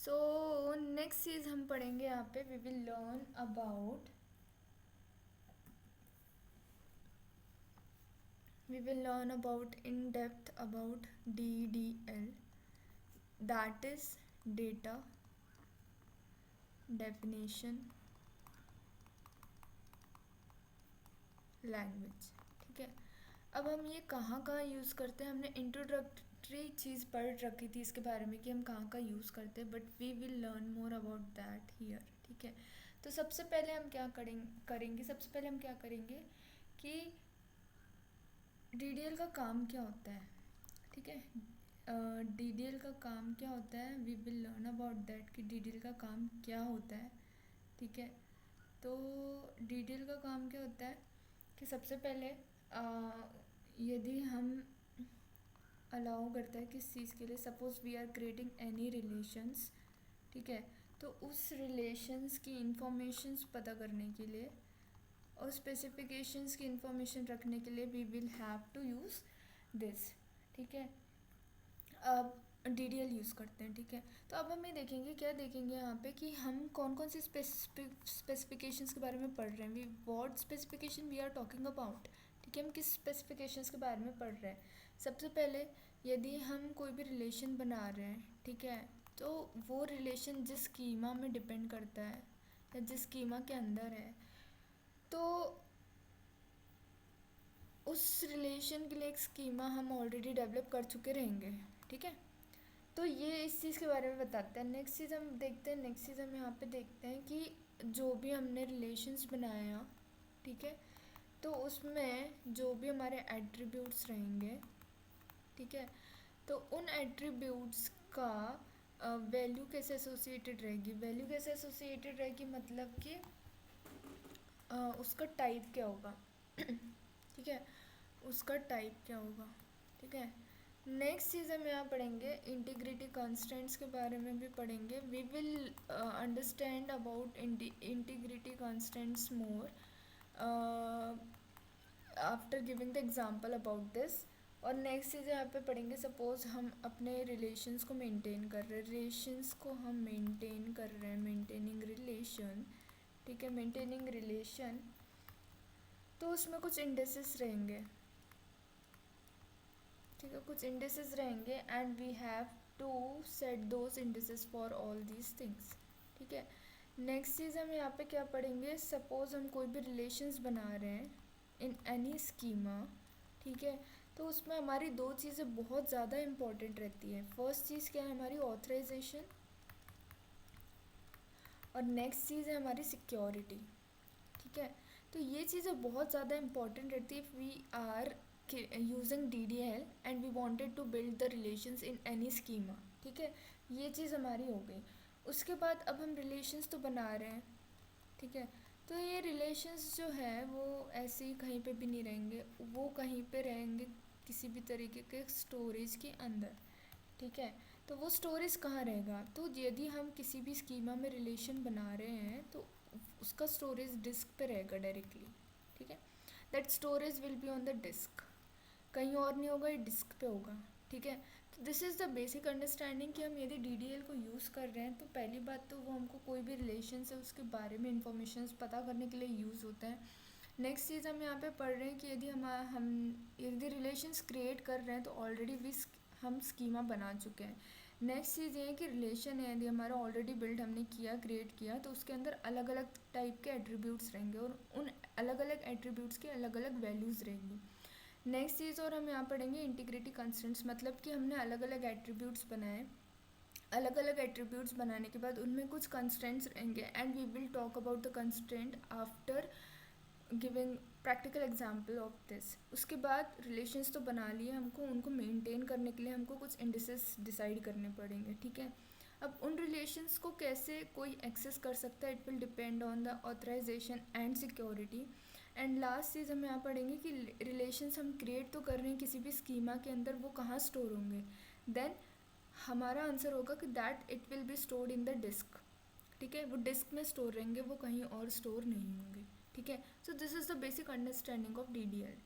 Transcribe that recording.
So next चीज़ हम पढ़ेंगे यहाँ पे, we will learn about in depth about DDL, that is data definition language। ठीक है, अब हम ये कहाँ कहाँ यूज़ करते हैं, हमने इंट्रोडक्टरी चीज़ पढ़ रखी थी इसके बारे में कि हम कहाँ कहाँ यूज़ करते हैं, but we will learn more about that here. ठीक है, तो सबसे पहले हम क्या करेंगे कि DDL का काम क्या होता है। ठीक है, DDL का काम क्या होता है, we will learn about that कि DDL का काम क्या होता है। ठीक है, तो DDL का काम क्या होता है कि सबसे पहले यदि हम अलाउ करता है किस चीज़ के लिए, suppose we are creating any relations. ठीक है, तो उस रिलेशंस की इंफॉर्मेशंस पता करने के लिए और स्पेसिफिकेशंस की इंफॉर्मेशन रखने के लिए we will have to use this. ठीक है, अब DDL यूज़ करते हैं। ठीक है, तो अब हम ये देखेंगे, क्या देखेंगे यहाँ पे कि हम कौन कौन सी स्पेसिफिकेशंस के बारे में पढ़ रहे हैं, we what specification we are talking about. ठीक है, हम किस स्पेसिफिकेशंस के बारे में पढ़ रहे हैं। सबसे पहले यदि हम कोई भी रिलेशन बना रहे हैं, ठीक है, तो वो रिलेशन जिस स्कीमा में डिपेंड करता है या जिस स्कीमा के अंदर है, तो उस रिलेशन के लिए एक स्कीमा हम ऑलरेडी डेवलप कर चुके रहेंगे। ठीक है, तो ये इस चीज़ के बारे में बताते हैं। नेक्स्ट चीज़ हम यहाँ पे देखते हैं कि जो भी हमने रिलेशंस बनाया, ठीक है, तो उसमें जो भी हमारे एट्रीब्यूट्स रहेंगे, ठीक है, तो उन एट्रीब्यूट्स का वैल्यू कैसे एसोसिएटेड रहेगी, मतलब कि उसका टाइप क्या होगा। ठीक है, उसका टाइप क्या होगा। ठीक है, नेक्स्ट चीज़ हम यहाँ पढ़ेंगे, इंटीग्रिटी कॉन्स्टेंट्स के बारे में भी पढ़ेंगे। We will understand about integrity constants more after giving the example about this. और नेक्स्ट चीज़ यहाँ पे पढ़ेंगे, सपोज हम अपने रिलेशंस को मेंटेन कर रहे हैं, मेंटेनिंग रिलेशन। ठीक है, मेंटेनिंग रिलेशन, तो उसमें कुछ इंडिसेस रहेंगे। ठीक है, कुछ इंडिसेस रहेंगे and we have to set those indices for all these things. ठीक है, नेक्स्ट चीज़ हम यहाँ पे क्या पढ़ेंगे, सपोज हम कोई भी रिलेशंस बना रहे हैं इन एनी स्कीमा। ठीक है, तो उसमें हमारी दो चीज़ें बहुत ज़्यादा इम्पॉर्टेंट रहती हैं। फर्स्ट चीज़ क्या है, हमारी ऑथराइजेशन, और नेक्स्ट चीज़ है हमारी सिक्योरिटी। ठीक है, तो ये चीज़ें बहुत ज़्यादा इम्पॉर्टेंट रहती है। We are using DDL and we wanted to build the relations in any schema. ठीक है, ये चीज़ हमारी हो गई। उसके बाद अब हम रिलेशंस तो बना रहे हैं। ठीक है, तो ये रिलेशंस जो है वो ऐसे ही कहीं पे भी नहीं रहेंगे, वो कहीं पे रहेंगे किसी भी तरीके के स्टोरेज के अंदर। ठीक है, तो वो स्टोरेज कहाँ रहेगा, तो यदि हम किसी भी स्कीमा में रिलेशन बना रहे हैं तो उसका स्टोरेज डिस्क पे रहेगा डायरेक्टली। ठीक है, that storage will be on the disk, कहीं और नहीं होगा, ये डिस्क पे होगा। ठीक है, तो this is the basic understanding कि हम यदि DDL को यूज़ कर रहे हैं तो पहली बात तो वो हमको कोई भी रिलेशन है उसके बारे में इंफॉर्मेशन पता करने के लिए यूज़ होता है। नेक्स्ट चीज़ हम यहाँ पे पढ़ रहे हैं कि यदि रिलेशंस क्रिएट कर रहे हैं तो ऑलरेडी हम स्कीमा बना चुके हैं। नेक्स्ट चीज़ ये है कि रिलेशन है यदि हमारा ऑलरेडी बिल्ड हमने क्रिएट किया, तो उसके अंदर अलग अलग टाइप के एट्रीब्यूट्स रहेंगे और उन अलग अलग एट्रीब्यूट्स की अलग अलग वैल्यूज़ रहेंगी। नेक्स्ट चीज़ और हम यहाँ पढ़ेंगे इंटीग्रिटी कंस्ट्रेंट्स, मतलब कि हमने अलग अलग एट्रीब्यूट्स बनाए। अलग अलग एट्रीब्यूट्स बनाने के बाद उनमें कुछ कंस्ट्रेंट्स रहेंगे and we will talk about the constraint after giving practical example of this. उसके बाद रिलेशंस तो बना लिए, हमको उनको मेंटेन करने के लिए हमको कुछ इंडिसेस डिसाइड करने पड़ेंगे। ठीक है, अब उन रिलेशंस को कैसे कोई एक्सेस कर सकता है, it will depend on the authorisation and security. And last चीज़ हम यहाँ पढ़ेंगे कि रिलेशंस हम क्रिएट तो कर रहे हैं किसी भी स्कीमा के अंदर, वो कहाँ स्टोर होंगे। देन हमारा आंसर होगा कि that it will be stored in the disk. ठीक है, वो डिस्क में स्टोर रहेंगे, वो कहीं और स्टोर नहीं होंगे। ठीक है, so this is the basic understanding of DDL।